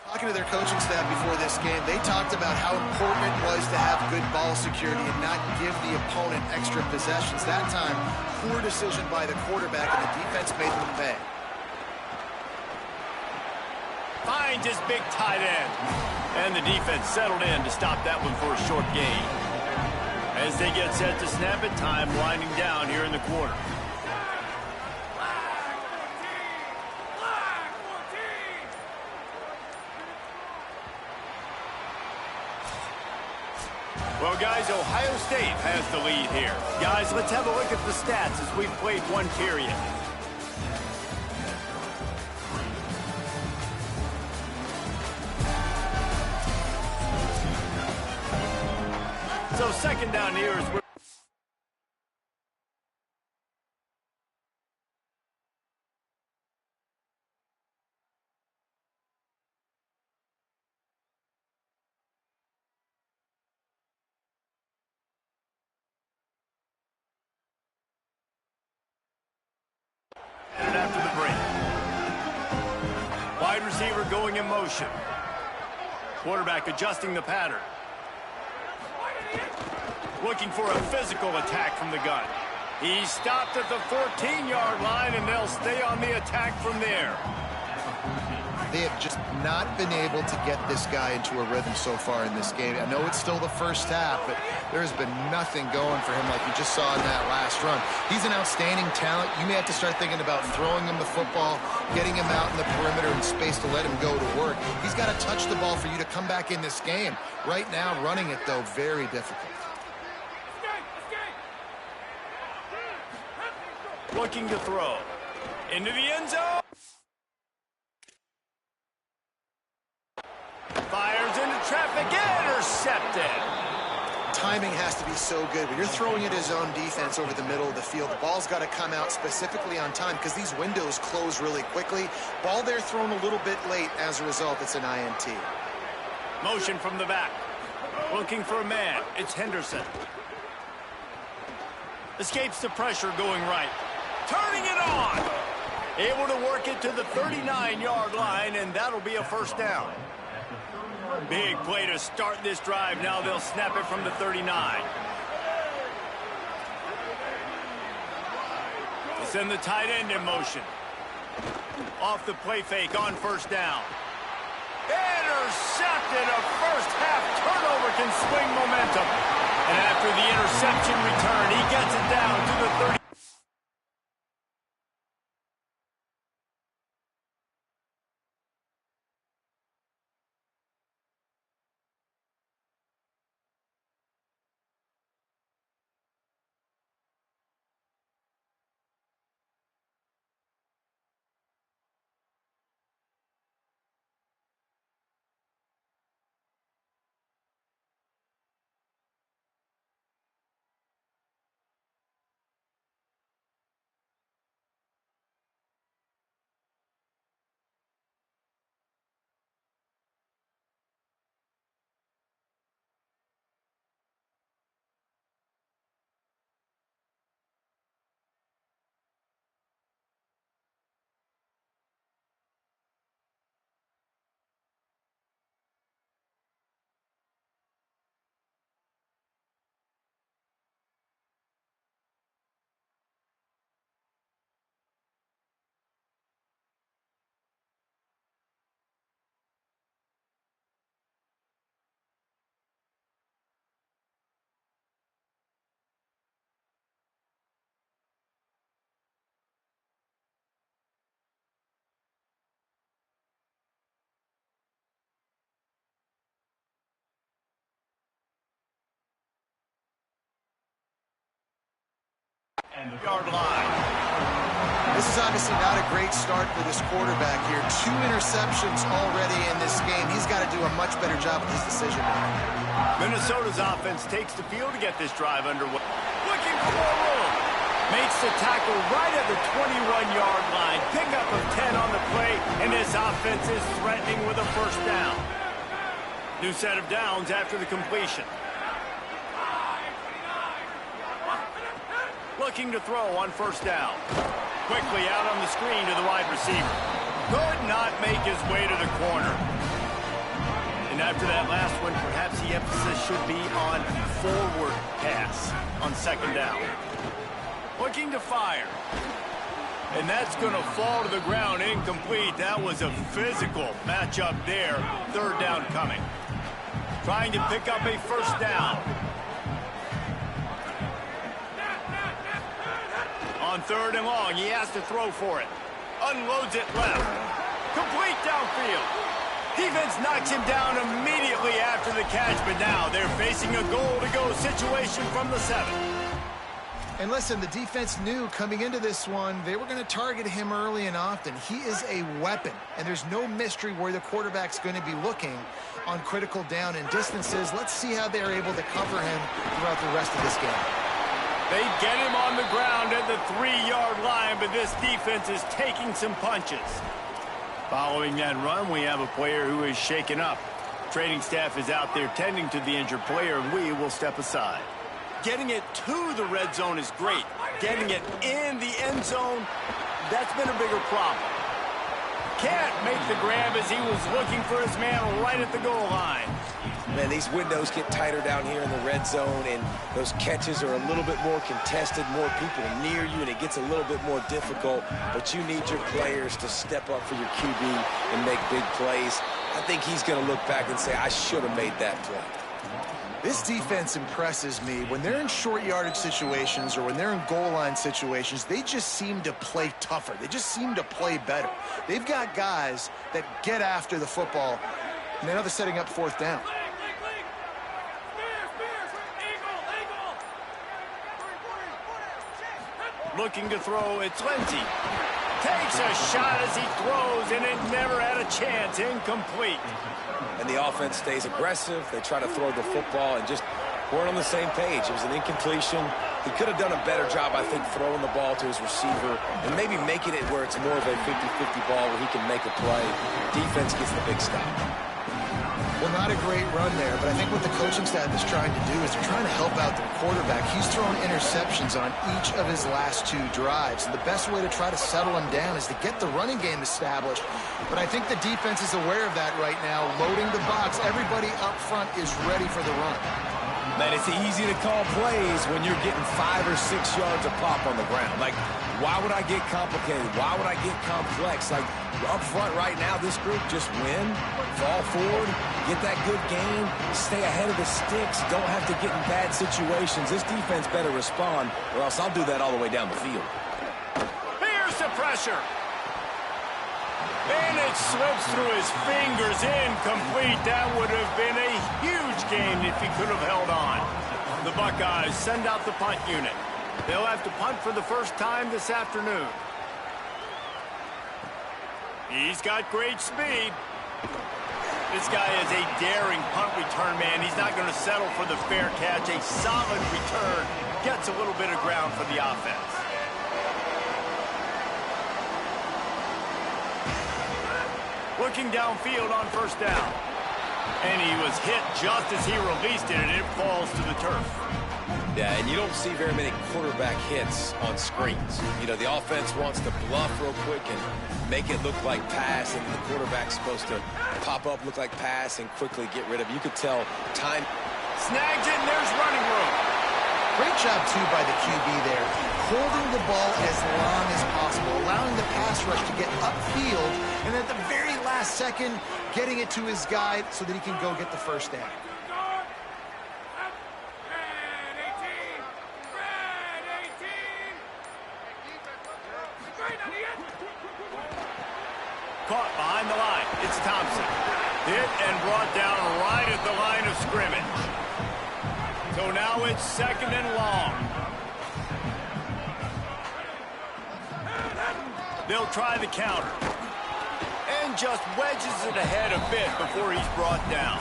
Talking to their coaching staff before this game, they talked about how important it was to have good ball security and not give the opponent extra possessions. That time, poor decision by the quarterback, and the defense made them pay. Finds his big tight end. And the defense settled in to stop that one for a short gain. As they get set to snap it, time winding down here in the quarter. Well, guys, Ohio State has the lead here. Guys, let's have a look at the stats as we've played one period. So second down here is where... after the break. Wide receiver going in motion. Quarterback adjusting the pattern. Looking for a physical attack from the gun. He stopped at the 14-yard line, and they'll stay on the attack from there. They have just not been able to get this guy into a rhythm so far in this game. I know it's still the first half, but there's been nothing going for him like you just saw in that last run. He's an outstanding talent. You may have to start thinking about throwing him the football, getting him out in the perimeter and space to let him go to work. He's got to touch the ball for you to come back in this game. Right now, running it, though, very difficult. Looking to throw. Into the end zone. Fires into traffic, intercepted. Timing has to be so good. When you're throwing at his own defense over the middle of the field, the ball's got to come out specifically on time because these windows close really quickly. Ball there thrown a little bit late. As a result, it's an INT. Motion from the back. Looking for a man. It's Henderson. Escapes the pressure going right. Turning it on. Able to work it to the 39-yard line, and that'll be a first down. Big play to start this drive. Now they'll snap it from the 39. They send the tight end in motion. Off the play fake on first down. Intercepted. A first half turnover can swing momentum. And after the interception return, he gets it down to the 30. Yard line. This is obviously not a great start for this quarterback here. 2 interceptions already in this game. He's got to do a much better job with his decision making. Minnesota's offense takes the field to get this drive underway. Looking for more room. Makes the tackle right at the 21-yard line. Pickup of 10 on the play, and this offense is threatening with a first down. New set of downs after the completion. Looking to throw on first down. Quickly out on the screen to the wide receiver. Could not make his way to the corner. And after that last one, perhaps the emphasis should be on forward pass on second down. Looking to fire. And that's going to fall to the ground incomplete. That was a physical matchup there. Third down coming. Trying to pick up a first down. On third and long, he has to throw for it. Unloads it left. Complete downfield. Defense knocks him down immediately after the catch, but now they're facing a goal-to-go situation from the 7. And listen, the defense knew coming into this one, they were going to target him early and often. He is a weapon, and there's no mystery where the quarterback's going to be looking on critical down and distances. Let's see how they're able to cover him throughout the rest of this game. They get him on the ground at the 3-yard line, but this defense is taking some punches. Following that run, we have a player who is shaken up. Training staff is out there tending to the injured player, and we will step aside. Getting it to the red zone is great. Getting it in the end zone, that's been a bigger problem. Can't make the grab as he was looking for his man right at the goal line. Man, these windows get tighter down here in the red zone, and those catches are a little bit more contested, more people near you, and it gets a little bit more difficult. But you need your players to step up for your QB and make big plays. I think he's going to look back and say, I should have made that play. This defense impresses me. When they're in short yardage situations or when they're in goal line situations, they just seem to play tougher. They just seem to play better. They've got guys that get after the football, and now they're setting up fourth down. Looking to throw, it's Lindsey. Takes a shot as he throws, and it never had a chance. Incomplete. And the offense stays aggressive. They try to throw the football and just weren't on the same page. It was an incompletion. He could have done a better job, I think, throwing the ball to his receiver and maybe making it where it's more of a 50-50 ball where he can make a play. Defense gets the big stop. Well, not a great run there, but I think what the coaching staff is trying to do is they're trying to help out their quarterback. He's thrown interceptions on each of his last 2 drives, and the best way to try to settle him down is to get the running game established. But I think the defense is aware of that right now, loading the box. Everybody up front is ready for the run. Man, it's easy to call plays when you're getting 5 or 6 yards a pop on the ground. Like, why would I get complicated? Why would I get complex? Like, up front right now, this group just win, fall forward, get that good game, stay ahead of the sticks, don't have to get in bad situations. This defense better respond, or else I'll do that all the way down the field. Here's the pressure. And it slips through his fingers, incomplete. That would have been a huge gain if he could have held on. The Buckeyes send out the punt unit. They'll have to punt for the first time this afternoon. He's got great speed. This guy is a daring punt return man. He's not going to settle for the fair catch. A solid return gets a little bit of ground for the offense. Looking downfield on first down. And he was hit just as he released it, and it falls to the turf. Yeah, and you don't see very many quarterback hits on screens. You know, the offense wants to bluff real quick and make it look like pass, and the quarterback's supposed to pop up, look like pass, and quickly get rid of it. You could tell time. Snags it, and there's running room. Great job, too, by the QB there, holding the ball as long as possible, allowing the pass rush to get upfield, and at the very last second, getting it to his guy so that he can go get the first down. Caught behind the line. It's Thompson. Hit and brought down right at the line of scrimmage. So now it's second and long. They'll try the counter. And just wedges it ahead a bit before he's brought down.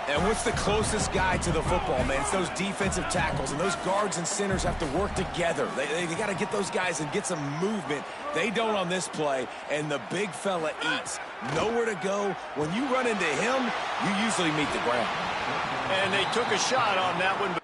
And what's the closest guy to the football, man? It's those defensive tackles, and those guards and centers have to work together. They got to get those guys and get some movement. They don't on this play, and the big fella eats. Nowhere to go. When you run into him, you usually meet the ground. And they took a shot on that one.